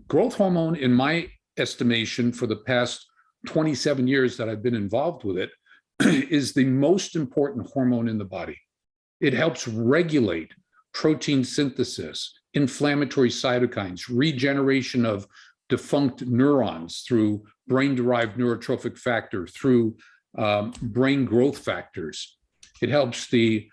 Growth hormone, in my estimation, for the past 27 years that I've been involved with it, is the most important hormone in the body. It helps regulate protein synthesis, inflammatory cytokines, regeneration of defunct neurons through brain-derived neurotrophic factor, through brain growth factors. It helps the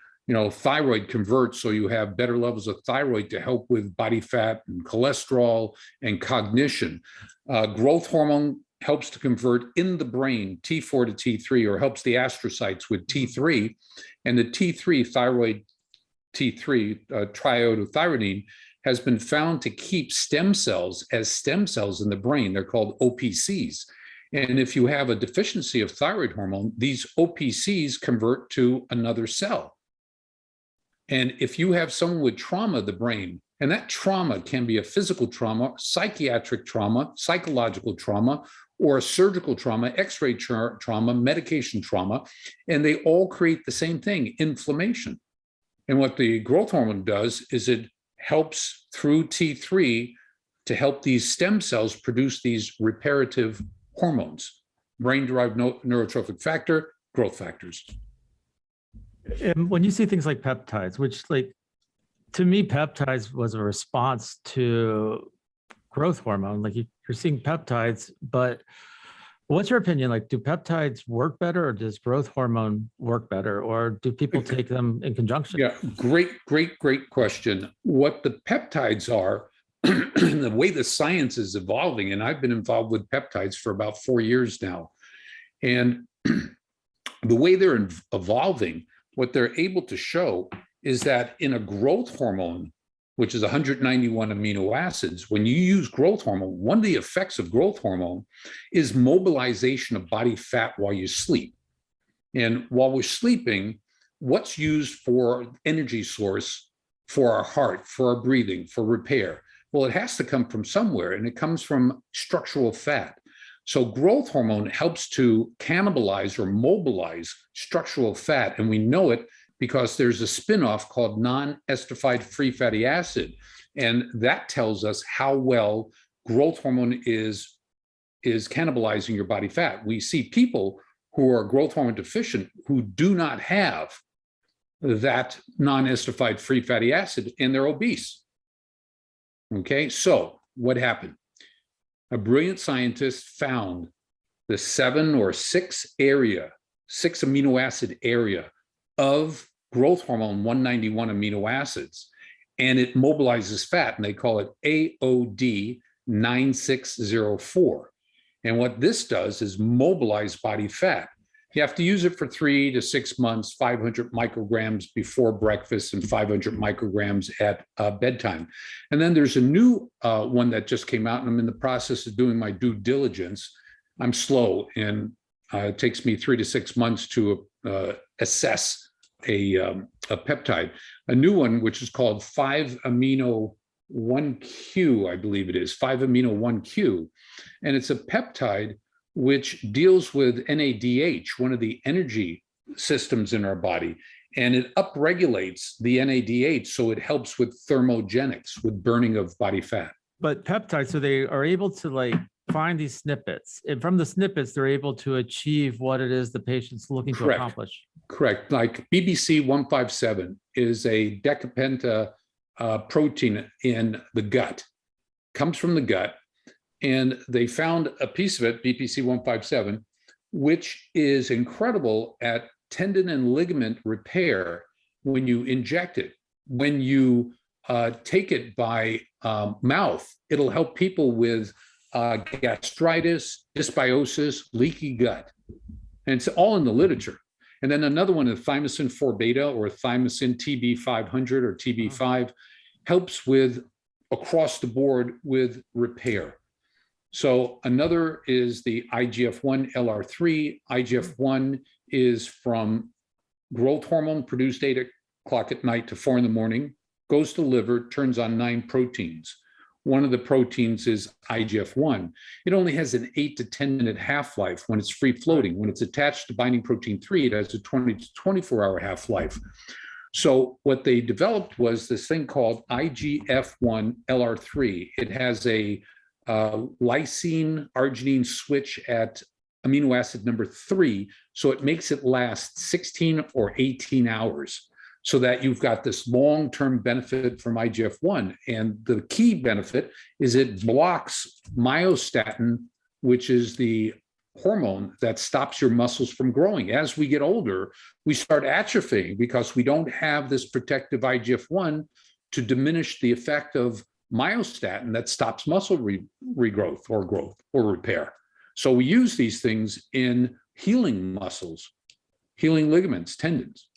thyroid convert, so you have better levels of thyroid to help with body fat and cholesterol and cognition. Growth hormone helps to convert in the brain T4 to T3, or helps the astrocytes with T3. And the T3, thyroid T3, triiodothyronine, has been found to keep stem cells as stem cells in the brain. They're called OPCs. And if you have a deficiency of thyroid hormone, these OPCs convert to another cell. And if you have someone with trauma of the brain, and that trauma can be a physical trauma, psychiatric trauma, psychological trauma, or a surgical trauma, X-ray trauma, medication trauma, and they all create the same thing, inflammation. And what the growth hormone does is it helps through T3 to help these stem cells produce these reparative hormones, brain-derived neurotrophic factor, growth factors. And when you see things like peptides, which, like, to me, peptides was a response to growth hormone. Like, you're seeing peptides, but what's your opinion? Like, do peptides work better, or does growth hormone work better, or do people take them in conjunction? Yeah, great question. What the peptides are, the way the science is evolving, and I've been involved with peptides for about 4 years now, and the way they're evolving, what they're able to show is that in a growth hormone, which is 191 amino acids, when you use growth hormone, one of the effects of growth hormone is mobilization of body fat while you sleep. And while we're sleeping, what's used for energy source for our heart, for our breathing, for repair? Well, it has to come from somewhere, and it comes from structural fat. So growth hormone helps to cannibalize or mobilize structural fat, and we know it because there's a spinoff called non-esterified free fatty acid, and that tells us how well growth hormone is cannibalizing your body fat. We see people who are growth hormone deficient who do not have that non-esterified free fatty acid, and they're obese. Okay, so what happened? A brilliant scientist found the 6 amino acid area of growth hormone 191 amino acids, and it mobilizes fat, and they call it AOD 9604. And what this does is mobilize body fat. You have to use it for 3 to 6 months, 500 micrograms before breakfast and 500 micrograms at bedtime. And then there's a new one that just came out, and I'm in the process of doing my due diligence. I'm slow, and it takes me 3 to 6 months to assess a peptide. A new one, which is called 5-amino-1Q, I believe it is, 5-amino-1Q. And it's a peptide which deals with NADH, one of the energy systems in our body, and it upregulates the NADH, so it helps with thermogenics, with burning of body fat. But peptides, so they are able to, like, find these snippets, and from the snippets, they're able to achieve what it is the patient's looking to accomplish. Correct. Like BBC 157 is a decapenta protein in the gut, comes from the gut. And they found a piece of it, BPC 157, which is incredible at tendon and ligament repair when you inject it. When you take it by mouth, it'll help people with gastritis, dysbiosis, leaky gut. And it's all in the literature. And then another one, the thymosin 4 beta, or thymosin TB500 or TB5, helps with across the board with repair. So another is the IGF-1 LR3. IGF-1 is from growth hormone produced 8 o'clock at night to 4 in the morning, goes to the liver, turns on 9 proteins. One of the proteins is IGF-1. It only has an 8 to 10 minute half-life when it's free floating. When it's attached to binding protein 3, it has a 20 to 24-hour half-life. So what they developed was this thing called IGF-1 LR3. It has a lysine arginine switch at amino acid number 3. So it makes it last 16 or 18 hours so that you've got this long-term benefit from IGF-1. And the key benefit is it blocks myostatin, which is the hormone that stops your muscles from growing. As we get older, we start atrophying because we don't have this protective IGF-1 to diminish the effect of myostatin that stops muscle regrowth or growth or repair. So we use these things in healing muscles, healing ligaments, tendons.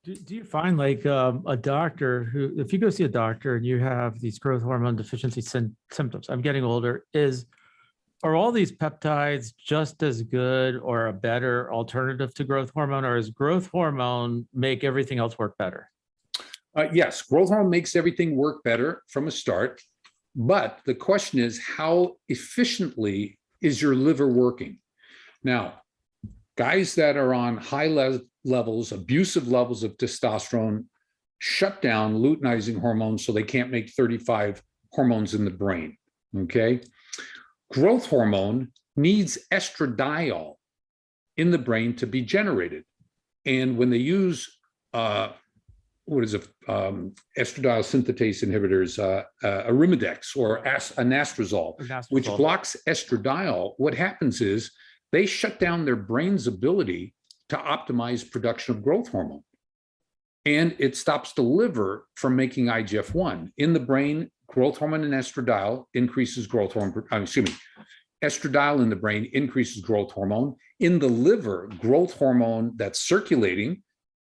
Do you find like a doctor who, if you go see a doctor and you have these growth hormone deficiency symptoms, I'm getting older, are all these peptides just as good or a better alternative to growth hormone, or is growth hormone make everything else work better? Yes, growth hormone makes everything work better from a start. But the question is, how efficiently is your liver working? Now, guys that are on high levels, abusive levels of testosterone, shut down luteinizing hormones so they can't make 35 hormones in the brain, okay? Growth hormone needs estradiol in the brain to be generated. And when they use, estradiol synthetase inhibitors, Arimidex or anastrozole, which blocks estradiol, what happens is they shut down their brain's ability to optimize production of growth hormone. And it stops the liver from making IGF-1. In the brain, growth hormone and estradiol increases growth hormone, estradiol in the brain increases growth hormone. In the liver, growth hormone that's circulating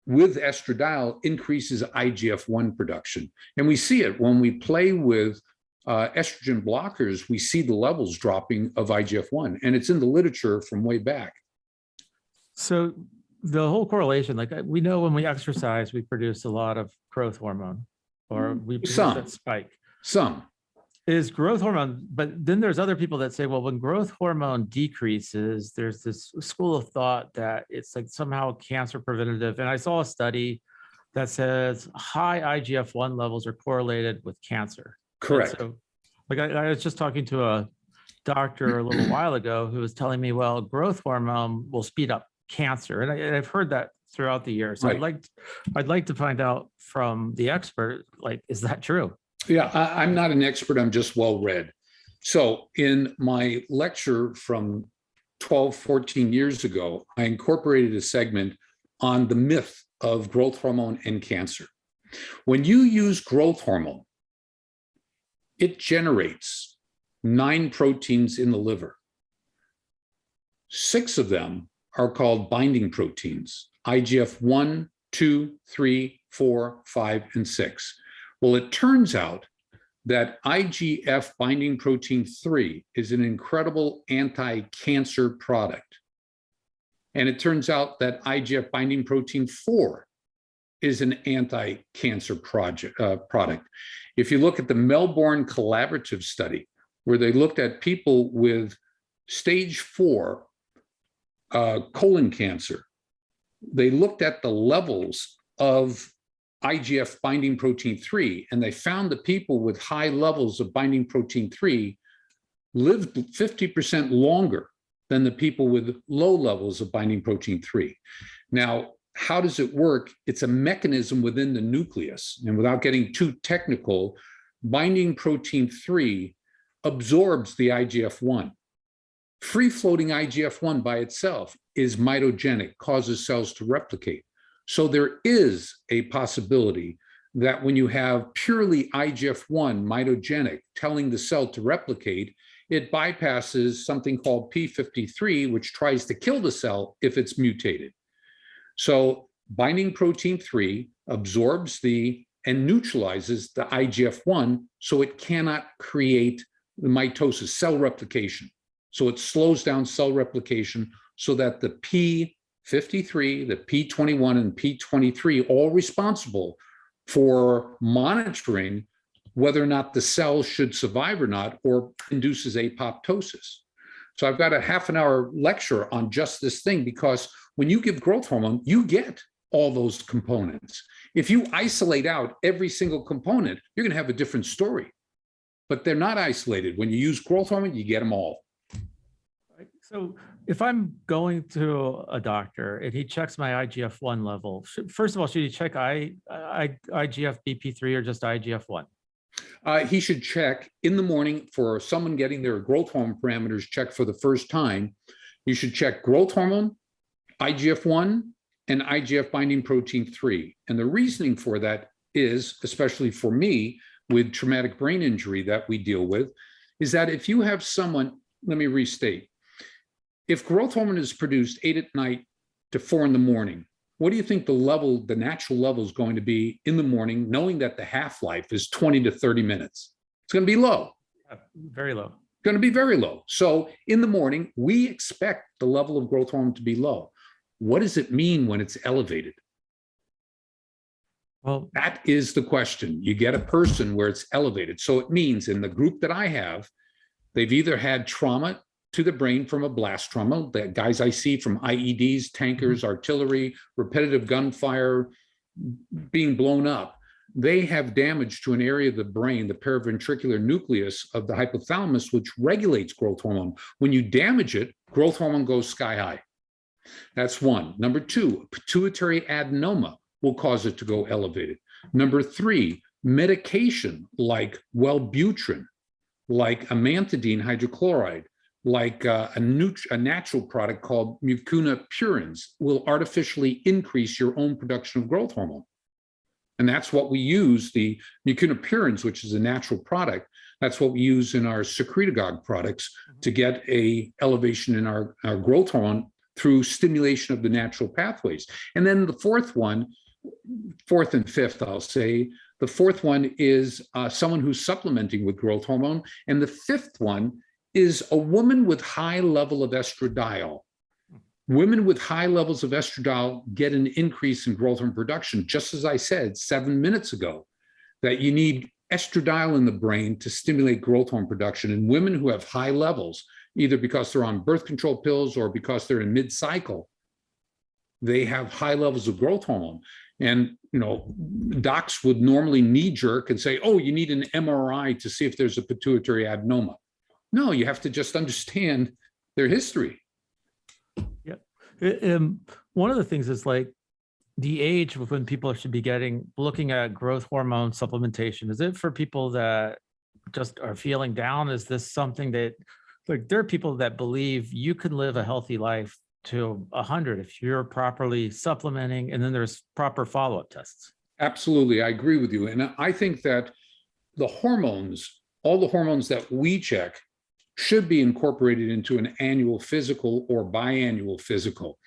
with estradiol increases IGF-1 production. And we see it when we play with estrogen blockers, we see the levels dropping of IGF-1, and it's in the literature from way back. So the whole correlation, like we know when we exercise, we produce a lot of growth hormone, or we produce that spike. Some. Is growth hormone, but then there's other people that say, well, when growth hormone decreases, there's this school of thought that it's like somehow cancer preventative. And I saw a study that says high IGF-1 levels are correlated with cancer. Correct. So, like I was just talking to a doctor a little while ago who was telling me, well, growth hormone will speed up cancer. And I've heard that throughout the year. So right. I'd like to find out from the expert, like, is that true? Yeah, I'm not an expert. I'm just well-read. So in my lecture from 12, 14 years ago, I incorporated a segment on the myth of growth hormone and cancer. When you use growth hormone, it generates 9 proteins in the liver. 6 of them are called binding proteins, IGF-1, 2, 3, 4, 5, and 6. Well, it turns out that IGF binding protein 3 is an incredible anti-cancer product. And it turns out that IGF binding protein 4 is an anti-cancer product. If you look at the Melbourne Collaborative study, where they looked at people with stage 4 colon cancer, they looked at the levels of IGF binding protein 3, and they found that people with high levels of binding protein 3 lived 50% longer than the people with low levels of binding protein 3. Now, how does it work? It's a mechanism within the nucleus. And without getting too technical, binding protein 3 absorbs the IGF-1. Free-floating IGF-1 by itself is mitogenic, causes cells to replicate. So there is a possibility that when you have purely IGF-1 mitogenic telling the cell to replicate, it bypasses something called p53, which tries to kill the cell if it's mutated. So binding protein 3 absorbs and neutralizes the IGF-1 so it cannot create the mitosis, cell replication. So it slows down cell replication so that the P53, the P21, and P23, all responsible for monitoring whether or not the cell should survive or not, or induces apoptosis. So I've got a half-an-hour lecture on just this thing, because when you give growth hormone, you get all those components. If you isolate out every single component, you're going to have a different story. but they're not isolated. When you use growth hormone, you get them all. So if I'm going to a doctor and he checks my IGF-1 level, first of all, should he check IGF-BP3 or just IGF-1? He should check in the morning for someone getting their growth hormone parameters checked for the first time. You should check growth hormone, IGF-1, and IGF binding protein 3. And the reasoning for that is, especially for me with traumatic brain injury that we deal with, is that if you have someone, let me restate, if growth hormone is produced 8 at night to 4 in the morning, what do you think the natural level is going to be in the morning, knowing that the half-life is 20 to 30 minutes? It's going to be low. Very low. Going to be very low. So in the morning, we expect the level of growth hormone to be low. What does it mean when it's elevated? Well, that is the question. You get a person where it's elevated. So it means in the group that I have, they've either had trauma to the brain from a blast trauma, the guys I see from IEDs, tankers, artillery, repetitive gunfire, being blown up, they have damage to an area of the brain, the paraventricular nucleus of the hypothalamus, which regulates growth hormone. When you damage it, growth hormone goes sky high. That's one. Number two, pituitary adenoma will cause it to go elevated. Number three, medication like Wellbutrin, like amantadine hydrochloride, like a natural product called mucuna purins will artificially increase your own production of growth hormone. And that's what we use, the mucuna purins, which is a natural product. That's what we use in our secretagogue products to get a elevation in our growth hormone through stimulation of the natural pathways. And then the fourth and fifth, I'll say, the fourth one is someone who's supplementing with growth hormone. And the fifth one is a woman with high level of estradiol. Women with high levels of estradiol get an increase in growth hormone production, just as I said 7 minutes ago, that you need estradiol in the brain to stimulate growth hormone production. And women who have high levels, either because they're on birth control pills or because they're in mid-cycle, they have high levels of growth hormone. And docs would normally knee-jerk and say, oh, you need an MRI to see if there's a pituitary adenoma. No, you have to just understand their history. Yeah. One of the things is like the age of when people should be looking at growth hormone supplementation. Is it for people that just are feeling down? Is this something that, like, there are people that believe you can live a healthy life to 100 if you're properly supplementing, and then there's proper follow-up tests. Absolutely, I agree with you. And I think that the hormones, all the hormones that we check, should be incorporated into an annual physical or biannual physical,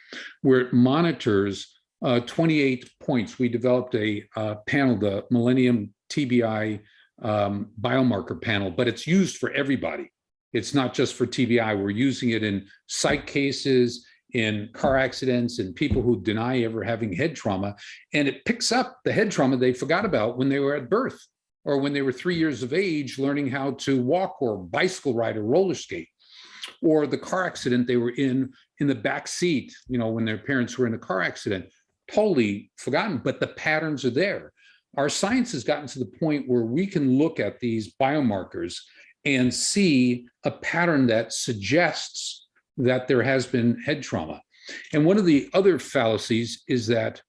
where it monitors 28 points. We developed a panel, the Millennium TBI biomarker panel, but it's used for everybody. It's not just for TBI. We're using it in psych cases, in car accidents, and people who deny ever having head trauma. And it picks up the head trauma they forgot about when they were at birth, or when they were 3 years of age learning how to walk or bicycle ride or roller skate, or the car accident they were in the back seat, when their parents were in a car accident. Totally forgotten, but the patterns are there. Our science has gotten to the point where we can look at these biomarkers and see a pattern that suggests that there has been head trauma. And one of the other fallacies is that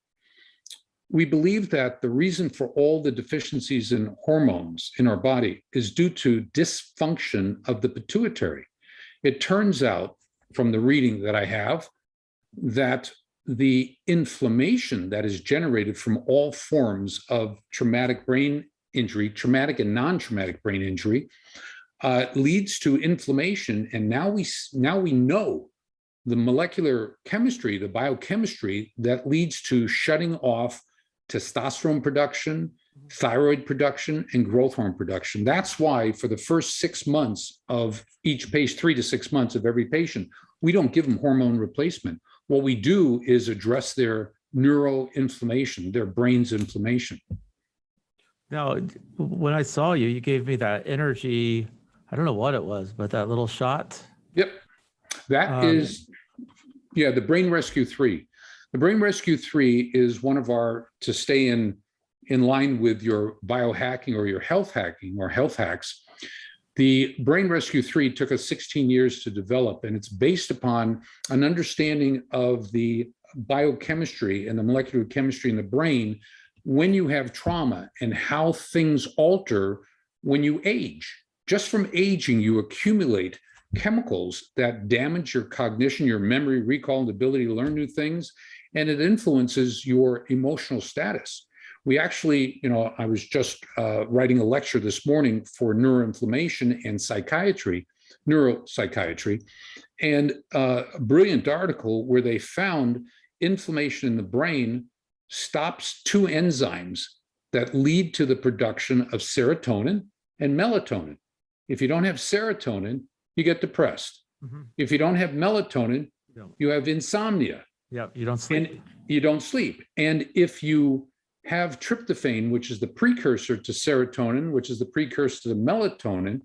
we believe that the reason for all the deficiencies in hormones in our body is due to dysfunction of the pituitary. It turns out, from the reading that I have, that the inflammation that is generated from all forms of traumatic brain injury, traumatic and non-traumatic brain injury, leads to inflammation. And now we know the molecular chemistry, the biochemistry that leads to shutting off testosterone production, thyroid production, and growth hormone production. That's why for the first 6 months of each patient, 3 to 6 months of every patient, we don't give them hormone replacement. What we do is address their neuroinflammation, their brain's inflammation. Now, when I saw you, you gave me that energy, I don't know what it was, but that little shot. Yep. That is, the Brain Rescue 3. The Brain Rescue 3 is one of our, to stay in line with your biohacking or your health hacking or health hacks, The Brain Rescue 3 took us 16 years to develop, and it's based upon an understanding of the biochemistry and the molecular chemistry in the brain when you have trauma and how things alter when you age. Just from aging, you accumulate chemicals that damage your cognition, your memory, recall, and ability to learn new things, and it influences your emotional status. We actually, I was just writing a lecture this morning for neuroinflammation and psychiatry, neuropsychiatry, and a brilliant article where they found inflammation in the brain stops two enzymes that lead to the production of serotonin and melatonin. If you don't have serotonin, you get depressed. Mm-hmm. If you don't have melatonin, you have insomnia. Yeah, you don't sleep. And you don't sleep. And if you have tryptophan, which is the precursor to serotonin, which is the precursor to melatonin,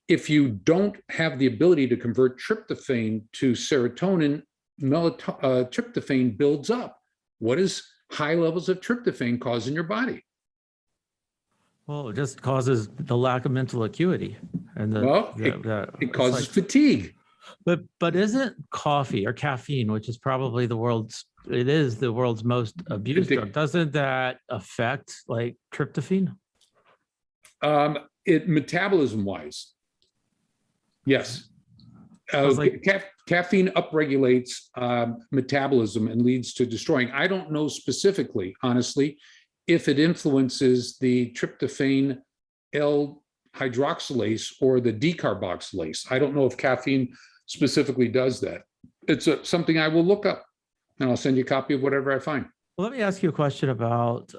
if you don't have the ability to convert tryptophan to serotonin, tryptophan builds up. What does high levels of tryptophan cause in your body? Well, it just causes the lack of mental acuity, and it causes fatigue. But isn't coffee or caffeine, which is probably the world's most abused drug, doesn't that affect like tryptophan? Metabolism wise, yes. Caffeine upregulates metabolism and leads to destroying. I don't know specifically, honestly, if it influences the tryptophan L-hydroxylase or the decarboxylase. I don't know if caffeine specifically does that. It's something I will look up, and I'll send you a copy of whatever I find. Well, let me ask you a question about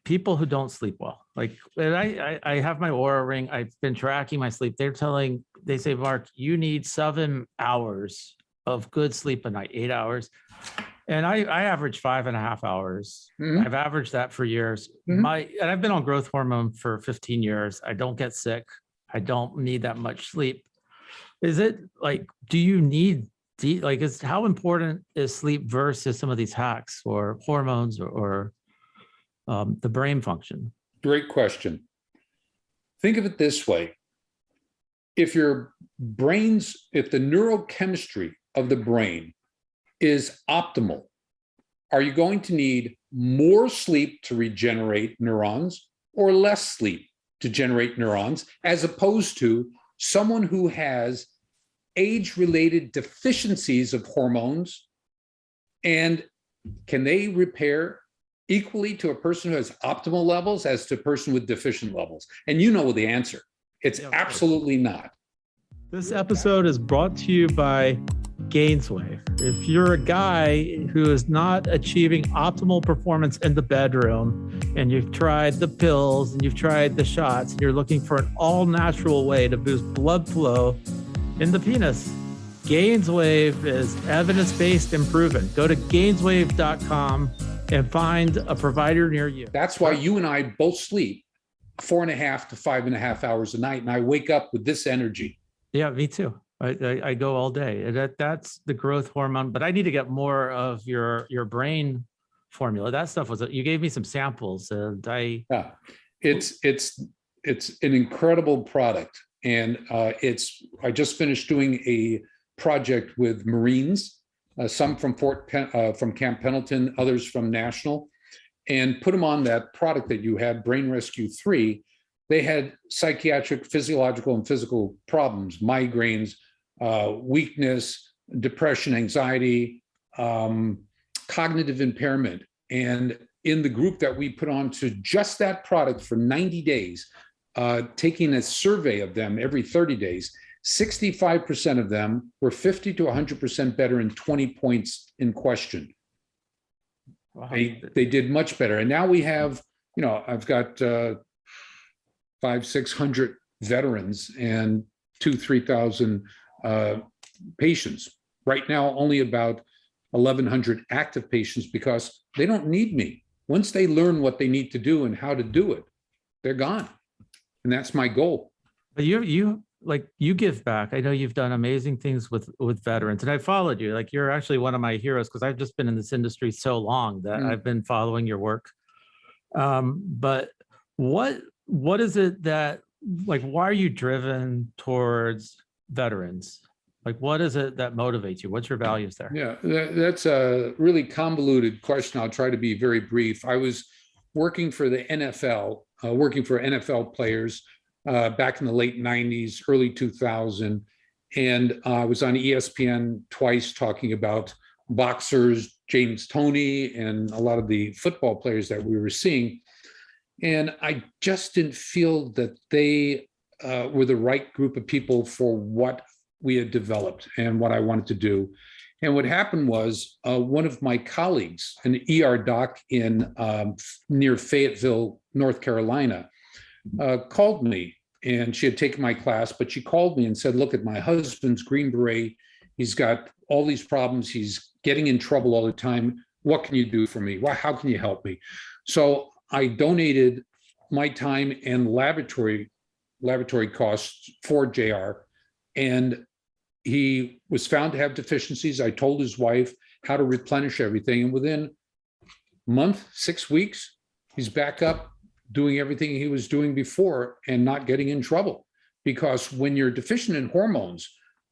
people who don't sleep well. Like, and I have my Oura ring. I've been tracking my sleep. They say, Mark, you need 7 hours of good sleep a night, 8 hours. And I average 5.5 hours. Mm-hmm. I've averaged that for years. Mm-hmm. And I've been on growth hormone for 15 years. I don't get sick. I don't need that much sleep. Is it like, do you need how important is sleep versus some of these hacks or hormones or the brain function? Great question. Think of it this way. If the neurochemistry of the brain is optimal, are you going to need more sleep to regenerate neurons or less sleep to generate neurons, as opposed to someone who has age-related deficiencies of hormones? And can they repair equally to a person who has optimal levels as to a person with deficient levels? And you know the answer. It's absolutely not. This episode is brought to you by Gainswave. If you're a guy who is not achieving optimal performance in the bedroom, and you've tried the pills and you've tried the shots, and you're looking for an all-natural way to boost blood flow in the penis, Gainswave is evidence-based and proven. Go to gainswave.com and find a provider near you. That's why you and I both sleep 4.5 to 5.5 hours a night, and I wake up with this energy. Yeah, me too. I go all day. That's the growth hormone, but I need to get more of your brain formula. That stuff you gave me some samples, and it's an incredible product, and I just finished doing a project with Marines, some from Camp Pendleton, others from National, and put them on that product that you had, Brain Rescue 3. They had psychiatric, physiological, and physical problems, migraines, weakness, depression, anxiety, cognitive impairment. And in the group that we put on to just that product for 90 days, taking a survey of them every 30 days, 65% of them were 50 to 100% better in 20 points in question. Wow. They did much better. And now we have, I've got 500-600 veterans and 2,000-3,000 patients. Right now, only about 1,100 active patients, because they don't need me. Once they learn what they need to do and how to do it, they're gone. And that's my goal. But you give back. I know you've done amazing things with veterans, and I followed you. Like, you're actually one of my heroes, because I've just been in this industry so long that I've been following your work. But what is it that like, why are you driven towards veterans? Like, what is it that motivates you? What's your values there? Yeah, that's a really convoluted question. I'll try to be very brief. I was working for the NFL, working for NFL players back in the late 90s, early 2000. And I was on ESPN twice talking about boxers, James Toney, and a lot of the football players that we were seeing. And I just didn't feel that they were the right group of people for what we had developed and what I wanted to do. And what happened was one of my colleagues, an ER doc in near Fayetteville, North Carolina, called me, and she had taken my class, but she called me and said, look, at my husband's Green Beret. He's got all these problems. He's getting in trouble all the time. What can you do for me? How can you help me? So I donated my time and laboratory costs for JR, and he was found to have deficiencies. I told his wife how to replenish everything, and within a month, 6 weeks, he's back up doing everything he was doing before and not getting in trouble. Because when you're deficient in hormones,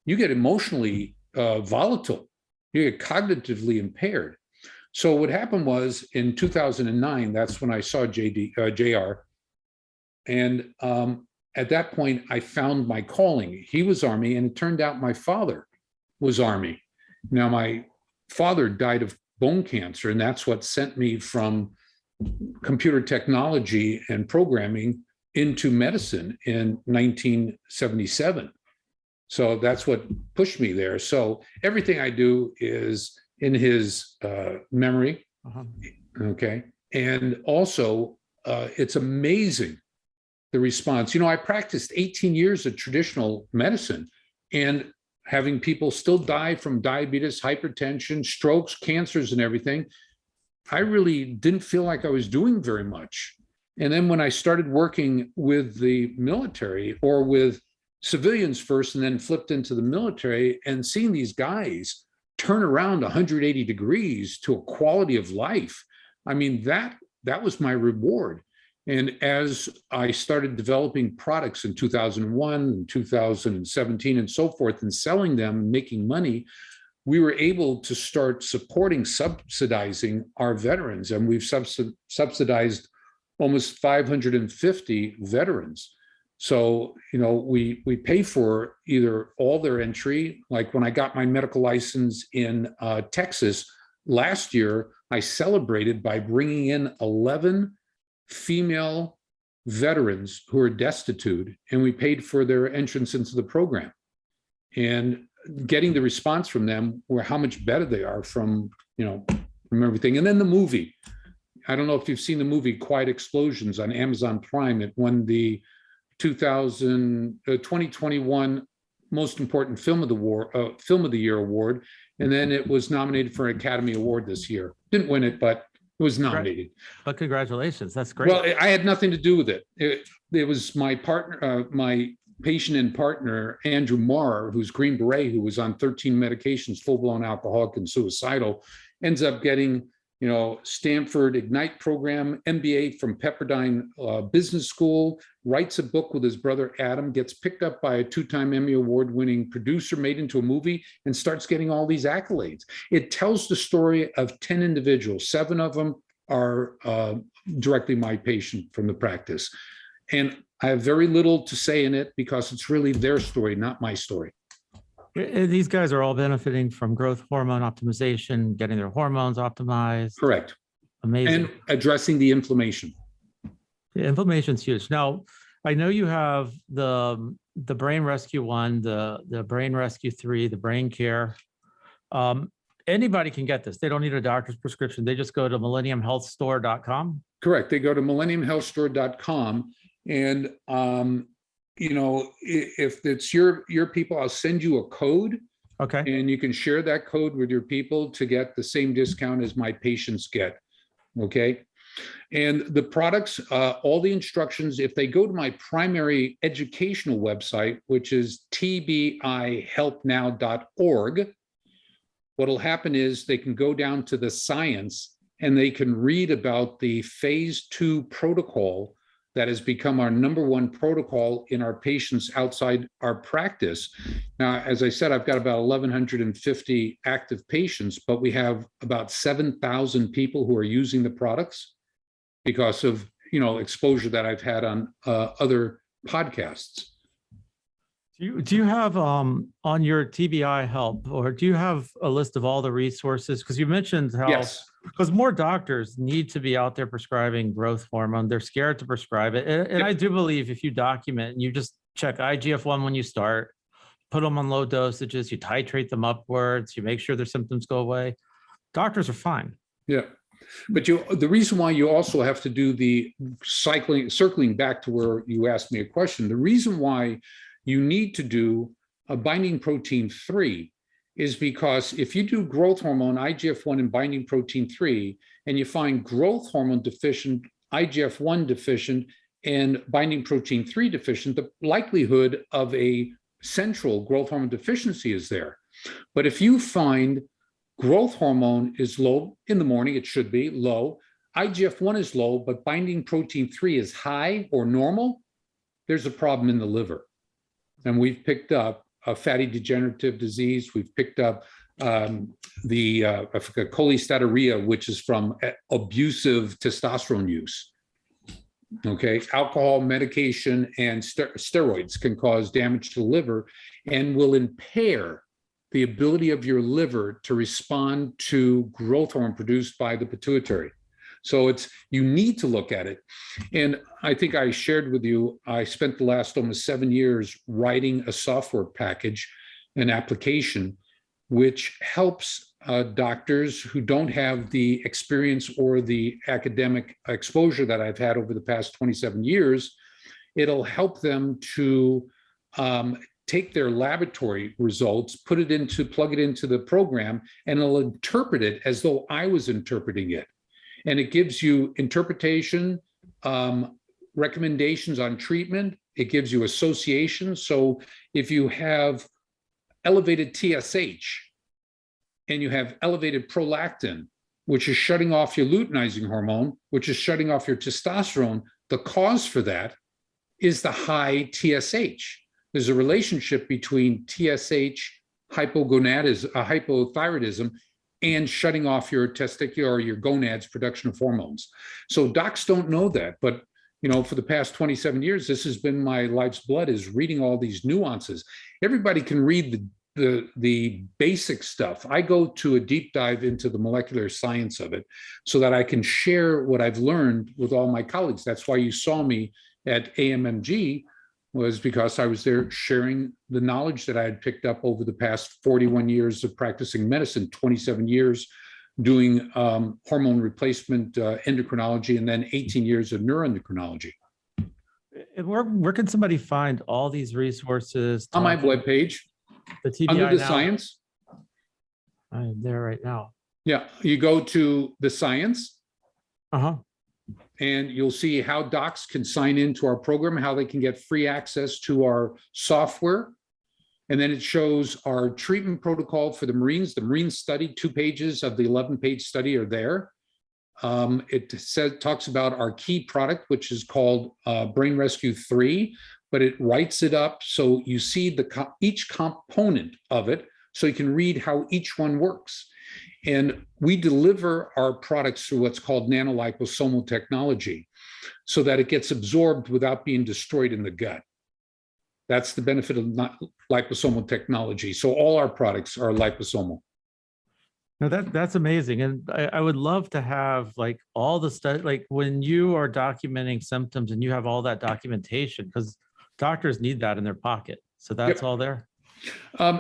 you get emotionally volatile, you get cognitively impaired. So what happened was in 2009, that's when I saw JR. And at that point, I found my calling. He was Army, and it turned out my father was Army. Now, my father died of bone cancer, and that's what sent me from computer technology and programming into medicine in 1977. So that's what pushed me there. So everything I do is in his memory. Okay. And also, it's amazing the response. I practiced 18 years of traditional medicine, and having people still die from diabetes, hypertension, strokes, cancers, and everything, I really didn't feel like I was doing very much. And then when I started working with the military, or with civilians first and then flipped into the military, and seeing these guys turn around 180 degrees to a quality of life, I mean, that was my reward. And as I started developing products in 2001 and 2017 and so forth, and selling them, making money, we were able to start subsidizing our veterans. And we've subsidized almost 550 veterans. So, we pay for either all their entry. Like when I got my medical license in Texas last year, I celebrated by bringing in 11 female veterans who are destitute, and we paid for their entrance into the program. And getting the response from them were how much better they are from everything. And then the movie. I don't know if you've seen the movie Quiet Explosions on Amazon Prime. It won the 2021 Most Important Film of the Year award, and then it was nominated for an Academy Award this year. Didn't win it, but it was nominated. But congratulations, that's great. Well, I had nothing to do with it. It was my partner, my patient and partner, Andrew Marr, who's Green Beret, who was on 13 medications, full-blown alcoholic and suicidal, ends up getting Stanford Ignite program, MBA from Pepperdine Business School, writes a book with his brother Adam, gets picked up by a 2-time Emmy Award-winning producer, made into a movie, and starts getting all these accolades. It tells the story of 10 individuals. 7 of them are directly my patient from the practice. And I have very little to say in it because it's really their story, not my story. These guys are all benefiting from growth hormone optimization, getting their hormones optimized. Correct. Amazing. And addressing the inflammation. Yeah, inflammation's huge. Now, I know you have the Brain Rescue 1, the Brain Rescue 3, the Brain Care. Anybody can get this. They don't need a doctor's prescription. They just go to millenniumhealthstore.com. Correct. They go to millenniumhealthstore.com, and if it's your people, I'll send you a code. Okay. And you can share that code with your people to get the same discount as my patients get. Okay. And the products, all the instructions, if they go to my primary educational website, which is tbihelpnow.org, what'll happen is they can go down to the science and they can read about the phase 2 protocol that has become our number one protocol in our patients outside our practice. Now, as I said, I've got about 1,150 active patients, but we have about 7,000 people who are using the products because of, exposure that I've had on other podcasts. Do you have on your TBI help, or do you have a list of all the resources? Because you mentioned how, Yes. because more doctors need to be out there prescribing growth hormone. They're scared to prescribe it. And Yep. I do believe if you document and you just check IGF-1 when you start, put them on low dosages, you titrate them upwards, you make sure their symptoms go away, doctors are fine. Yeah. But the reason why you also have to do the circling back to where you asked me a question, the reason why you need to do a binding protein 3 is because if you do growth hormone, IGF-1 and binding protein 3, and you find growth hormone deficient, IGF-1 deficient, and binding protein 3 deficient, the likelihood of a central growth hormone deficiency is there. But if you find growth hormone is low in the morning, it should be low, IGF-1 is low, but binding protein 3 is high or normal, there's a problem in the liver. And we've picked up a fatty degenerative disease. We've picked up cholesteatorrhea, which is from abusive testosterone use. Okay, alcohol, medication, and steroids can cause damage to the liver and will impair the ability of your liver to respond to growth hormone produced by the pituitary. So you need to look at it. And I think I shared with you, I spent the last almost 7 years writing a software package, an application, which helps doctors who don't have the experience or the academic exposure that I've had over the past 27 years. It'll help them to take their laboratory results, plug it into the program, and it'll interpret it as though I was interpreting it. And it gives you interpretation, recommendations on treatment. It gives you associations. So if you have elevated TSH and you have elevated prolactin, which is shutting off your luteinizing hormone, which is shutting off your testosterone, the cause for that is the high TSH. There's a relationship between TSH, hypothyroidism, and shutting off your testicular or your gonads production of hormones. So docs don't know that, but for the past 27 years, this has been my life's blood, is reading all these nuances. Everybody can read the basic stuff. I go to a deep dive into the molecular science of it so that I can share what I've learned with all my colleagues. That's why you saw me at AMMG, was because I was there sharing the knowledge that I had picked up over the past 41 years of practicing medicine, 27 years doing hormone replacement endocrinology, and then 18 years of neuroendocrinology. And where can somebody find all these resources? On my webpage, the TBI under the Now? science. I'm there right now. Yeah, you go to the science. Uh-huh. And you'll see how docs can sign into our program, how they can get free access to our software. And then it shows our treatment protocol for the Marines. The Marine study, 2 pages of the 11-page study are there. It talks about our key product, which is called Brain Rescue 3, but it writes it up so you see each component of it, so you can read how each one works. And we deliver our products through what's called nanoliposomal technology so that it gets absorbed without being destroyed in the gut. That's the benefit of liposomal technology. So all our products are liposomal. No, that's amazing. And I would love to have like all the stuff, like when you are documenting symptoms and you have all that documentation, because doctors need that in their pocket. So that's all there.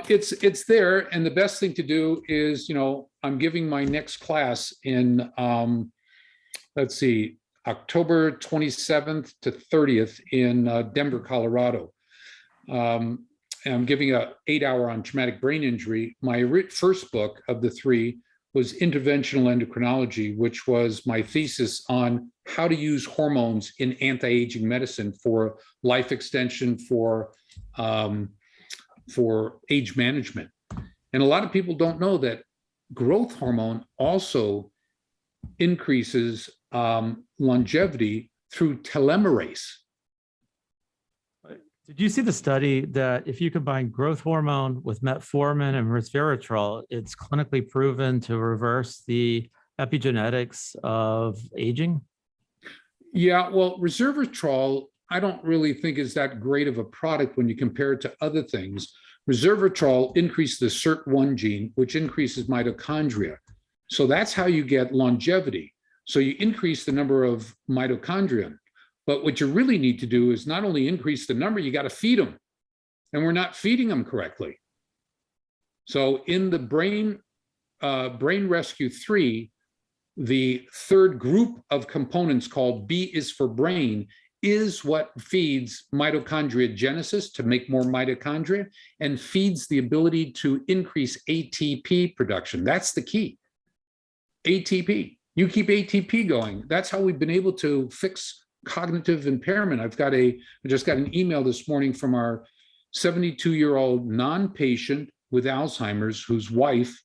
It's there, and the best thing to do is, I'm giving my next class in, let's see, October 27th to 30th in Denver, Colorado. And I'm giving an 8-hour on traumatic brain injury. My first book of the 3 was Interventional Endocrinology, which was my thesis on how to use hormones in anti-aging medicine for life extension, for age management. And a lot of people don't know that growth hormone also increases longevity through telomerase. Did you see the study that if you combine growth hormone with metformin and resveratrol, it's clinically proven to reverse the epigenetics of aging? Yeah, well, resveratrol, I don't really think is that great of a product when you compare it to other things. Resveratrol increases the SIRT1 gene, which increases mitochondria. So that's how you get longevity. So you increase the number of mitochondria. But what you really need to do is not only increase the number, you got to feed them. And we're not feeding them correctly. So in the Brain Rescue 3, the third group of components called B is for brain is what feeds mitochondriogenesis to make more mitochondria and feeds the ability to increase ATP production. That's the key. ATP. You keep ATP going. That's how we've been able to fix cognitive impairment. I just got an email this morning from our 72-year-old non-patient with Alzheimer's whose wife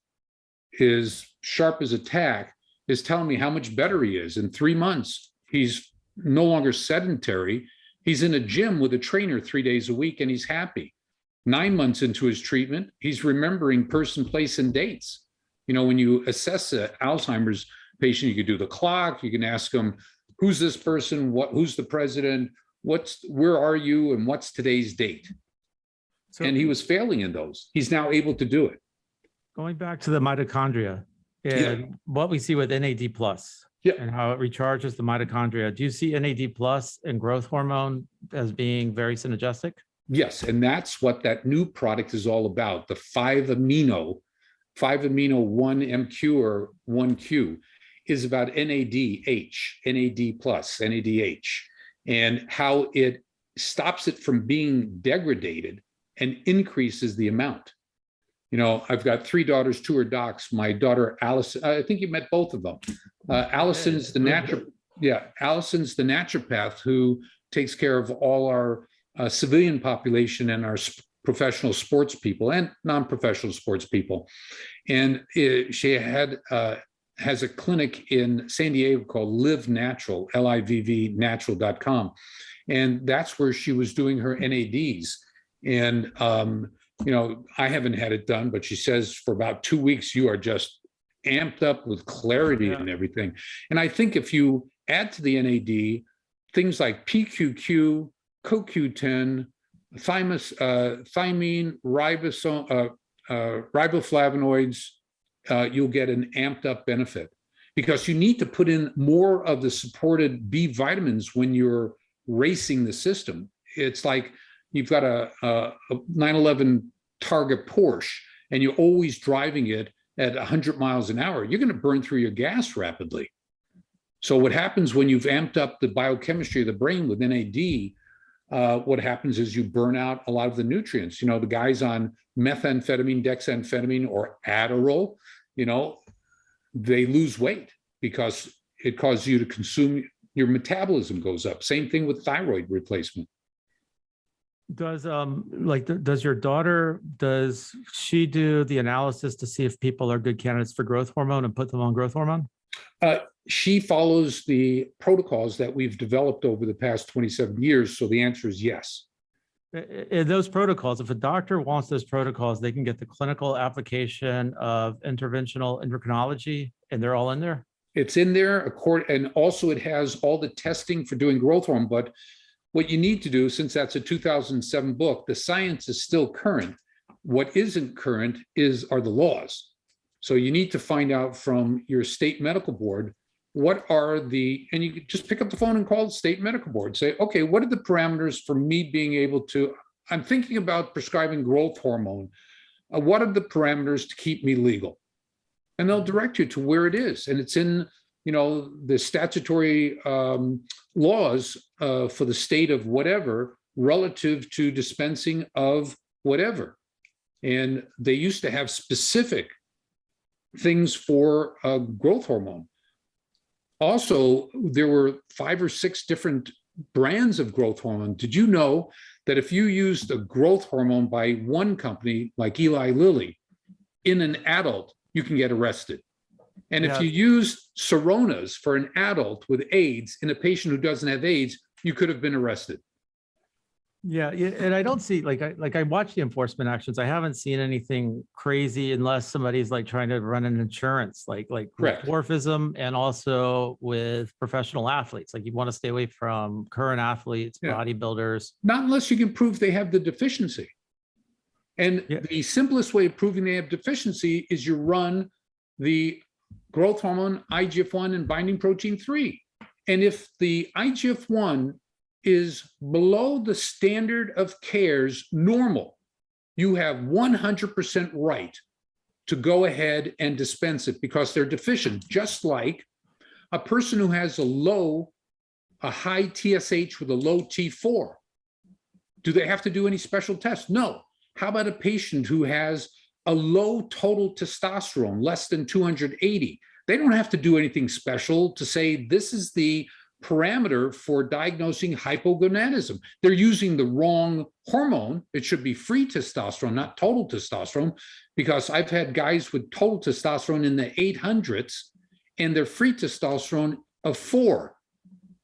is sharp as a tack, is telling me how much better he is. In 3 months, he's no longer sedentary. He's in a gym with a trainer 3 days a week, and he's happy. 9 months into his treatment, he's remembering person, place, and dates. You know, when you assess an Alzheimer's patient, you can do the clock, you can ask them, who's this person, who's the president, where are you, and what's today's date? So, and he was failing in those. He's now able to do it. Going back to the mitochondria, and what we see with NAD plus and how it recharges the mitochondria. Do you see NAD plus and growth hormone as being very synergistic? Yes, and that's what that new product is all about. The 5-amino 1MQ or 1Q is about NADH, NAD plus, NADH, and how it stops it from being degraded and increases the amount. You know, I've got 3 daughters, 2 are docs. My daughter, Allison, I think you met both of them. Allison's the naturopath who takes care of all our civilian population and our professional sports people and non-professional sports people. And she has a clinic in San Diego called Live Natural, LIVV natural.com. And that's where she was doing her NADs. And, you know, I haven't had it done, but she says for about 2 weeks, you are just amped up with clarity and everything. And I think if you add to the NAD things like PQQ, CoQ10, thymine, riboflavonoids, you'll get an amped up benefit because you need to put in more of the supported B vitamins when you're racing the system. It's like you've got a 911 Target Porsche and you're always driving it at 100 miles an hour. You're going to burn through your gas rapidly. So what happens when you've amped up the biochemistry of the brain with NAD, what happens is you burn out a lot of the nutrients. You know, the guys on methamphetamine, dexamphetamine, or Adderall, you know, they lose weight because it causes you to consume, your metabolism goes up. Same thing with thyroid replacement. Does your daughter, does she do the analysis to see if people are good candidates for growth hormone and put them on growth hormone? She follows the protocols that we've developed over the past 27 years. So the answer is yes. In those protocols, if a doctor wants those protocols, they can get the clinical application of interventional endocrinology, and they're all in there? It's in there, and also it has all the testing for doing growth hormone. But what you need to do, since that's a 2007 book, the science is still current. What isn't current are the laws. So you need to find out from your state medical board, and you can just pick up the phone and call the state medical board, say, okay, what are the parameters for me being able to, I'm thinking about prescribing growth hormone. What are the parameters to keep me legal? And they'll direct you to where it is. And it's in, you know, the statutory laws for the state of whatever relative to dispensing of whatever. And they used to have specific things for growth hormone. Also, there were 5 or 6 different brands of growth hormone. Did you know that if you used a growth hormone by one company, like Eli Lilly, in an adult, you can get arrested? And if Yeah. you use Seronas for an adult with AIDS in a patient who doesn't have AIDS, you could have been arrested. Yeah, and I don't see I watch the enforcement actions. I haven't seen anything crazy unless somebody's like trying to run an insurance, like with Correct. dwarfism and also with professional athletes. Like you want to stay away from current athletes, Yeah. bodybuilders. Not unless you can prove they have the deficiency. And Yeah. the simplest way of proving they have deficiency is you run the growth hormone, IGF-1, and binding protein 3. And if the IGF-1 is below the standard of care's normal, you have 100% right to go ahead and dispense it because they're deficient, just like a person who has a high TSH with a low T4. Do they have to do any special tests? No. How about a patient who has a low total testosterone, less than 280? They don't have to do anything special to say this is the parameter for diagnosing hypogonadism. They're using the wrong hormone. It should be free testosterone, not total testosterone, because I've had guys with total testosterone in the 800s and their free testosterone of 4,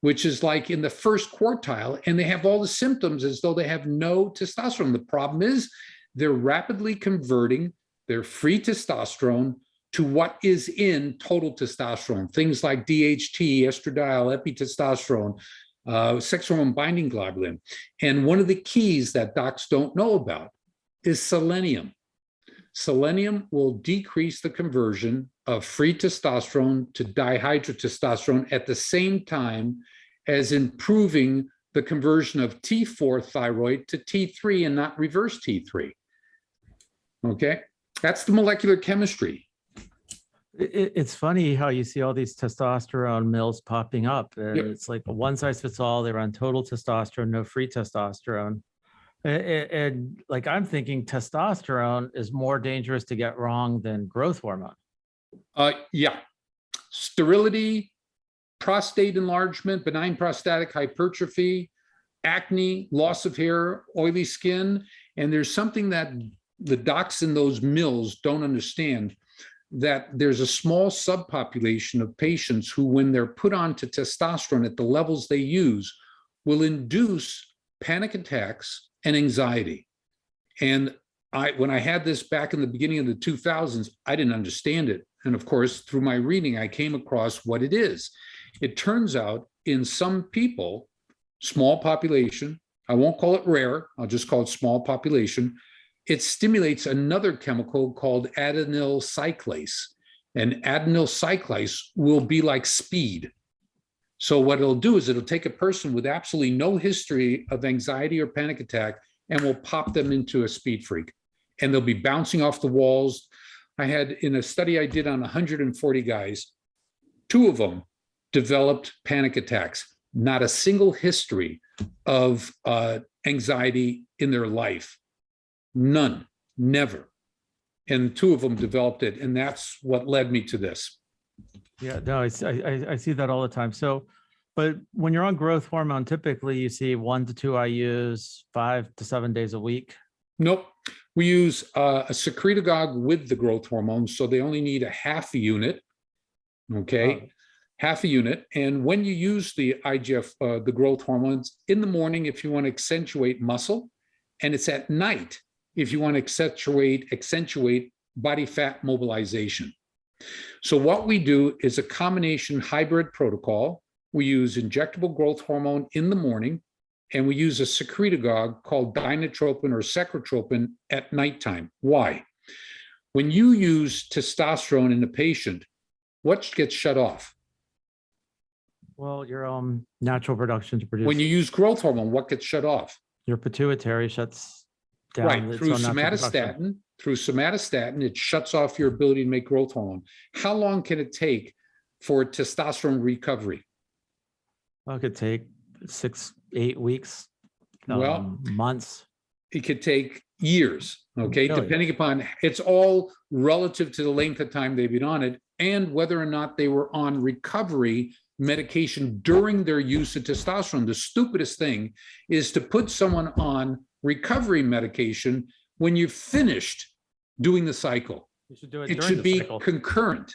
which is like in the first quartile, and they have all the symptoms as though they have no testosterone. The problem is they're rapidly converting their free testosterone to what is in total testosterone, things like DHT, estradiol, epitestosterone, sex hormone binding globulin. And one of the keys that docs don't know about is selenium. Selenium will decrease the conversion of free testosterone to dihydrotestosterone at the same time as improving the conversion of T4 thyroid to T3 and not reverse T3. Okay, that's the molecular chemistry. It's funny how you see all these testosterone mills popping up, and Yep. it's like a one size fits all. They run total testosterone, no free testosterone. And like I'm thinking testosterone is more dangerous to get wrong than growth hormone. Yeah, sterility, prostate enlargement, benign prostatic hypertrophy, acne, loss of hair, oily skin. And there's something that the docs in those mills don't understand, that there's a small subpopulation of patients who, when they're put onto testosterone at the levels they use, will induce panic attacks and anxiety. And when I had this back in the beginning of the 2000s, I didn't understand it. And of course, through my reading, I came across what it is. It turns out in some people, small population, I won't call it rare, I'll just call it small population, it stimulates another chemical called adenyl cyclase. And adenyl cyclase will be like speed. So what it'll do is it'll take a person with absolutely no history of anxiety or panic attack and will pop them into a speed freak. And they'll be bouncing off the walls. I had, in a study I did on 140 guys, 2 of them developed panic attacks, not a single history of anxiety in their life. None, never. And 2 of them developed it. And that's what led me to this. Yeah, no, I see that all the time. So, but when you're on growth hormone, typically you see 1 to 2 IUs, 5 to 7 days a week. Nope. We use a secretagogue with the growth hormone. So they only need a half a unit. Okay. Oh. Half a unit. And when you use the IGF, the growth hormones in the morning, if you want to accentuate muscle, and it's at night if you want to accentuate body fat mobilization. So what we do is a combination hybrid protocol. We use injectable growth hormone in the morning, and we use a secretagogue called dinotropin or secretropin at nighttime. Why? When you use testosterone in a patient, what gets shut off? Well, your natural production to produce. When you use growth hormone, what gets shut off? Your pituitary shuts down. Right, its through own natural production. somatostatin, it shuts off your ability to make growth hormone. How long can it take for testosterone recovery? Well, it could take 6, 8 weeks, Well, months. it could take years, okay? Really? Depending upon, it's all relative to the length of time they've been on it and whether or not they were on recovery medication during their use of testosterone. The stupidest thing is to put someone on recovery medication when you've finished doing the cycle. You should do it It during should the be cycle. concurrent.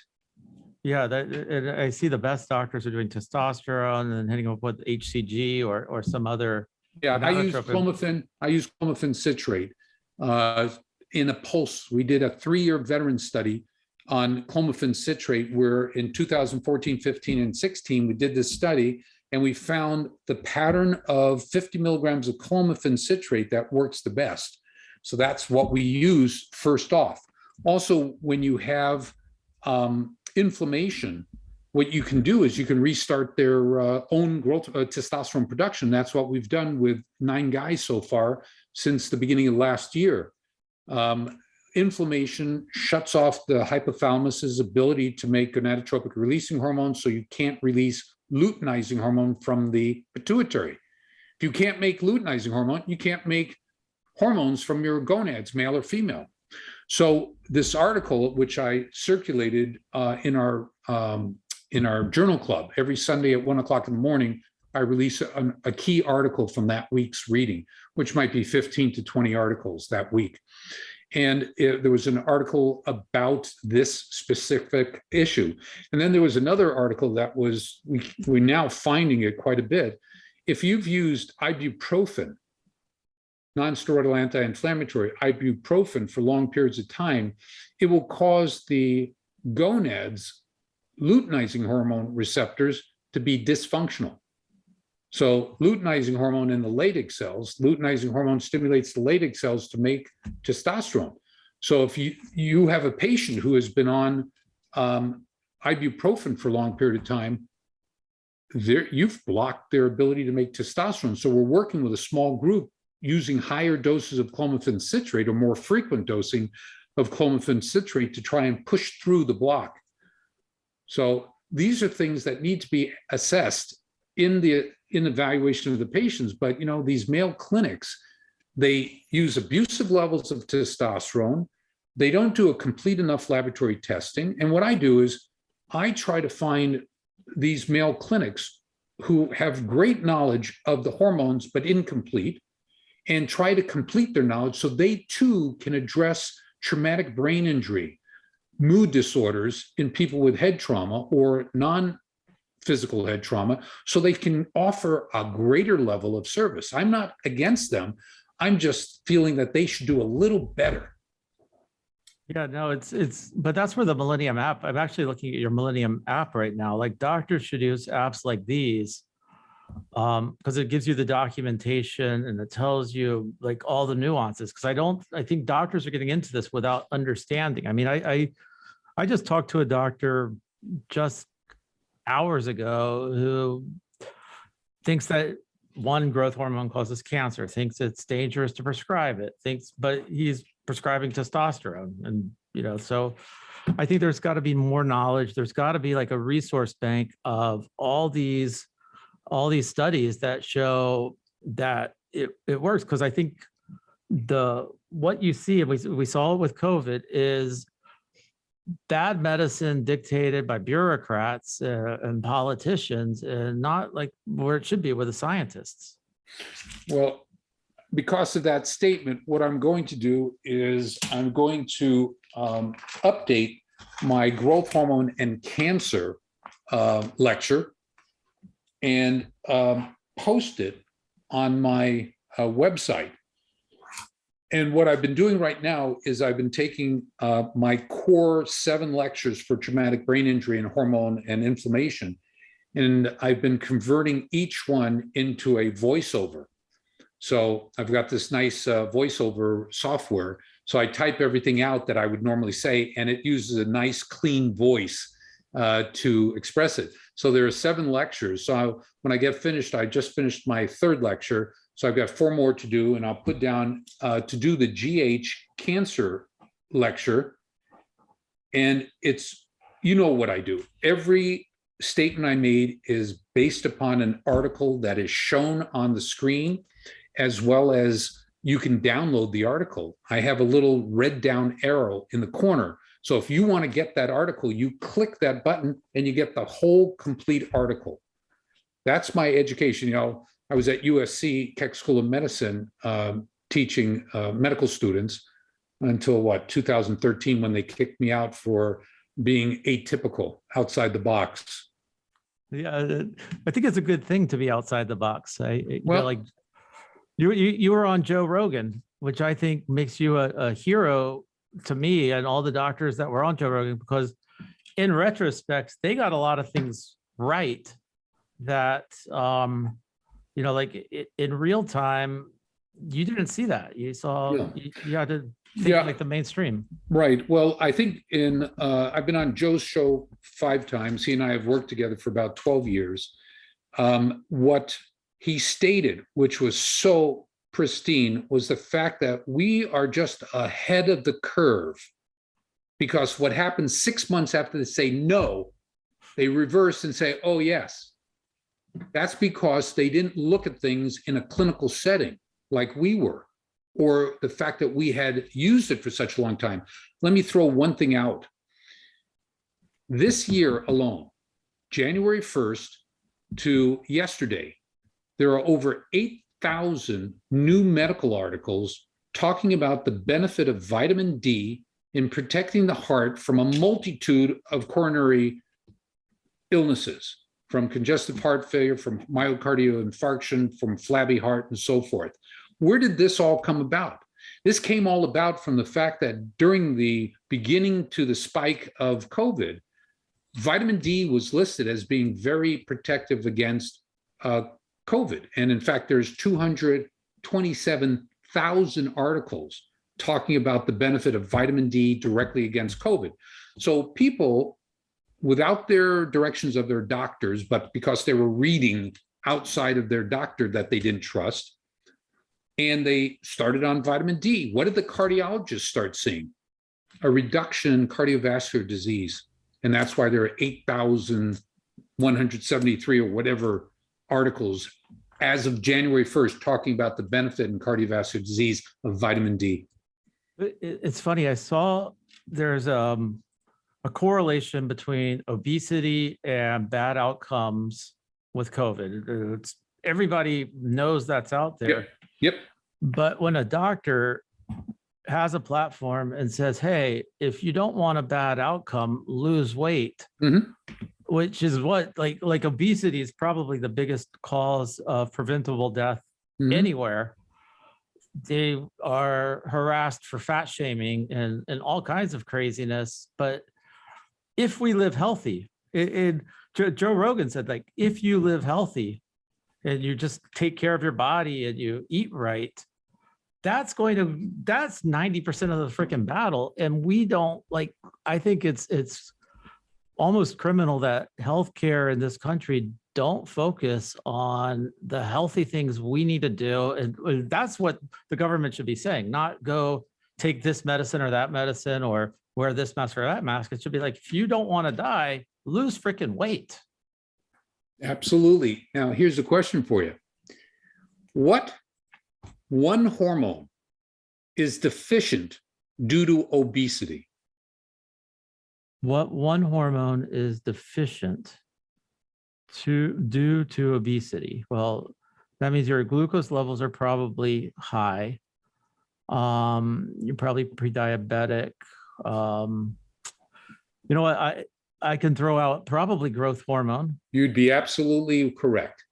Yeah, and I see the best doctors are doing testosterone and hitting up with HCG or some other Yeah, gonadotropin. I use clomiphene citrate in a pulse. We did a 3-year veteran study on clomiphene citrate where in 2014, 15, and 16, we did this study and we found the pattern of 50 milligrams of clomiphene citrate that works the best. So that's what we use first off. Also, when you have inflammation, what you can do is you can restart their own growth testosterone production. That's what we've done with 9 guys so far since the beginning of last year. Inflammation shuts off the hypothalamus's ability to make gonadotropic releasing hormones, so you can't release luteinizing hormone from the pituitary. If you can't make luteinizing hormone, you can't make hormones from your gonads, male or female. So this article, which I circulated in our journal club every Sunday at 1:00 in the morning, I release a key article from that week's reading, which might be 15 to 20 articles that week. And there was an article about this specific issue. And then there was another article that was, we're now finding it quite a bit. If you've used ibuprofen, non-steroidal anti-inflammatory ibuprofen for long periods of time, it will cause the gonads luteinizing hormone receptors to be dysfunctional. So luteinizing hormone in the Leydig cells, luteinizing hormone stimulates the Leydig cells to make testosterone. So if you have a patient who has been on ibuprofen for a long period of time, you've blocked their ability to make testosterone. So we're working with a small group using higher doses of clomiphene citrate or more frequent dosing of clomiphene citrate to try and push through the block. So these are things that need to be assessed in the evaluation of the patients. But these male clinics, they use abusive levels of testosterone. They don't do a complete enough laboratory testing. And what I do is I try to find these male clinics who have great knowledge of the hormones, but incomplete, and try to complete their knowledge so they too can address traumatic brain injury, mood disorders in people with head trauma or non-physical head trauma, so they can offer a greater level of service. I'm not against them. I'm just feeling that they should do a little better. Yeah, no, but that's where the Millennium app, I'm actually looking at your Millennium app right now. Like doctors should use apps like these because it gives you the documentation and it tells you like all the nuances. Because I think doctors are getting into this without understanding. I mean, I just talked to a doctor just hours ago who thinks that one growth hormone causes cancer, thinks it's dangerous to prescribe it, but he's prescribing testosterone. And, so I think there's got to be more knowledge. There's got to be like a resource bank of all these studies that show that it works. Because I think what you see, and we saw it with COVID, is bad medicine dictated by bureaucrats and politicians, and not like where it should be with the scientists. Well, because of that statement, what I'm going to do is I'm going to update my growth hormone and cancer lecture and post it on my website. And what I've been doing right now is I've been taking my core 7 lectures for traumatic brain injury and hormone and inflammation, and I've been converting each one into a voiceover. So I've got this nice voiceover software. So I type everything out that I would normally say, and it uses a nice clean voice to express it. So there are 7 lectures. So when I get finished, I just finished my 3rd lecture. So I've got 4 more to do, and I'll put down to do the GH cancer lecture. And it's, what I do. Every statement I made is based upon an article that is shown on the screen, as well as you can download the article. I have a little red down arrow in the corner. So if you want to get that article, you click that button and you get the whole complete article. That's my education. I was at USC, Keck School of Medicine, teaching medical students until 2013, when they kicked me out for being atypical, outside the box. Yeah, I think it's a good thing to be outside the box. Well, like you were on Joe Rogan, which I think makes you a hero to me and all the doctors that were on Joe Rogan, because in retrospect, they got a lot of things right that, like in real time, you didn't see that. You saw, yeah. you had to think Yeah. like the mainstream. Right. Well, I think I've been on Joe's show 5 times. He and I have worked together for about 12 years. What he stated, which was so pristine, was the fact that we are just ahead of the curve, because what happens 6 months after they say no, they reverse and say, oh, yes. That's because they didn't look at things in a clinical setting like we were, or the fact that we had used it for such a long time. Let me throw one thing out. This year alone, January 1st to yesterday, there are over 8,000 new medical articles talking about the benefit of vitamin D in protecting the heart from a multitude of coronary illnesses, from congestive heart failure, from myocardial infarction, from flabby heart, and so forth. Where did this all come about? This came all about from the fact that during the beginning to the spike of COVID, vitamin D was listed as being very protective against COVID. And in fact, there's 227,000 articles talking about the benefit of vitamin D directly against COVID. So people, without their directions of their doctors, but because they were reading outside of their doctor that they didn't trust, and they started on vitamin D. What did the cardiologists start seeing? A reduction in cardiovascular disease. And that's why there are 8,173 or whatever articles as of January 1st talking about the benefit in cardiovascular disease of vitamin D. It's funny. I saw there's a correlation between obesity and bad outcomes with COVID. Everybody knows that's out there. Yep. But when a doctor has a platform and says, hey, if you don't want a bad outcome, lose weight, which is what, like obesity is probably the biggest cause of preventable death anywhere. They are harassed for fat shaming and all kinds of craziness. But if we live healthy, Joe Rogan said, like, if you live healthy and you just take care of your body and you eat right, that's 90% of the freaking battle. And we don't, like, I think it's almost criminal that healthcare in this country don't focus on the healthy things we need to do. And that's what the government should be saying, not go take this medicine or that medicine or wear this mask or that mask. It should be like, if you don't want to die, lose freaking weight. Absolutely. Now, here's a question for you. What one hormone is deficient due to obesity? What one hormone is deficient due to obesity? Well, that means your glucose levels are probably high. You're probably pre-diabetic. You know what? I can throw out probably growth hormone. You'd be absolutely correct.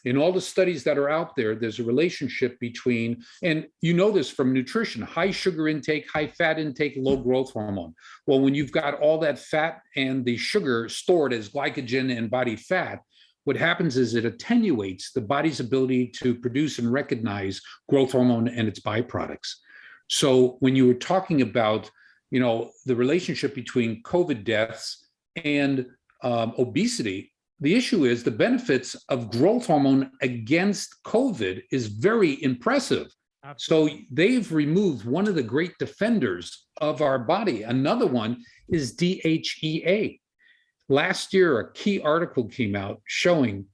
In all the studies that are out there, there's a relationship between, and you know this from nutrition, high sugar intake, high fat intake, low growth hormone. Well, when you've got all that fat and the sugar stored as glycogen and body fat, what happens is it attenuates the body's ability to produce and recognize growth hormone and its byproducts. So when you were talking about, the relationship between COVID deaths and obesity, the issue is the benefits of growth hormone against COVID is very impressive. Absolutely. So they've removed one of the great defenders of our body. Another one is DHEA. Last year, a key article came out showing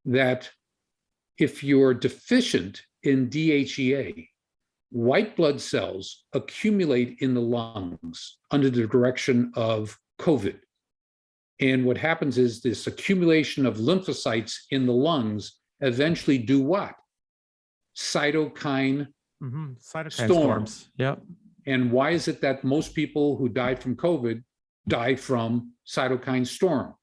that if you're deficient in DHEA, white blood cells accumulate in the lungs under the direction of COVID. And what happens is this accumulation of lymphocytes in the lungs eventually do what? Cytokine Cytokine storms. Yep. And why is it that most people who died from COVID die from cytokine storm.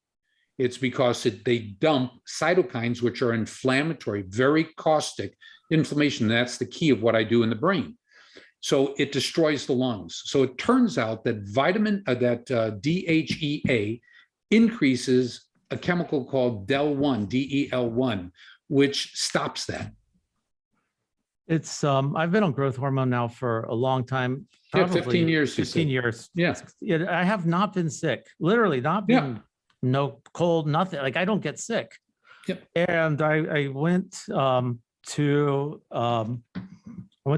It's because they dump cytokines, which are inflammatory, very caustic inflammation. That's the key of what I do in the brain. So it destroys the lungs. So it turns out that DHEA increases a chemical called DEL1, DEL1, which stops that. It's I've been on growth hormone now for a long time. Yeah, 15 years. 15 years. Yeah. I have not been sick. Literally not been no cold, nothing. Like I don't get sick. Yep. And I went to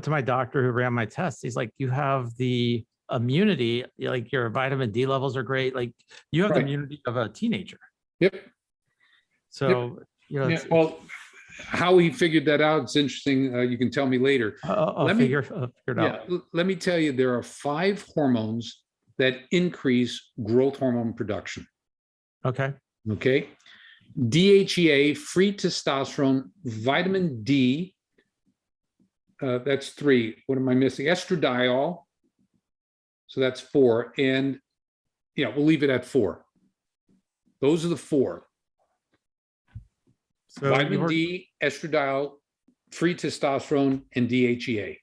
my doctor who ran my tests. He's like, you have the immunity, like your vitamin D levels are great. Like you have the immunity of a teenager. Yep. So, you know, well, how he figured that out, it's interesting. You can tell me later. I'll figure it out. Yeah, let me tell you, there are 5 hormones that increase growth hormone production. Okay. Okay. DHEA, free testosterone, vitamin D. That's 3. What am I missing? Estradiol. So that's 4. And yeah, we'll leave it at 4. Those are the 4. So vitamin D, estradiol, free testosterone, and DHEA.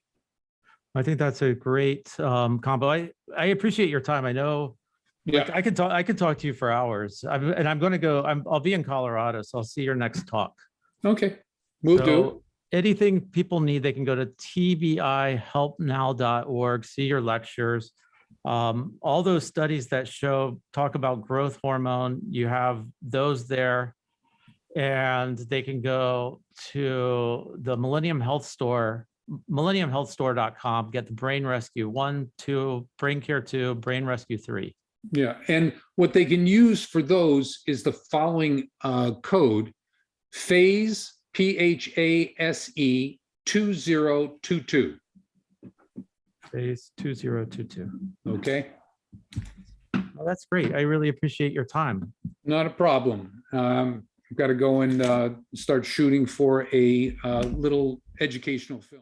I think that's a great combo. I appreciate your time. I know, like, I could talk to you for hours. I'm going to go. I'll be in Colorado, so I'll see your next talk. Okay, we'll do. Anything people need, they can go to tbihelpnow.org, see your lectures. All those studies that talk about growth hormone, you have those there. And they can go to the Millennium Health Store, millenniumhealthstore.com, get the Brain Rescue 1, 2, Brain Care 2, Brain Rescue 3. Yeah, and what they can use for those is the following code, PHASE, PHASE 2022. PHASE 2022. Okay. Well, that's great. I really appreciate your time. Not a problem. I've got to go and start shooting for a little educational film.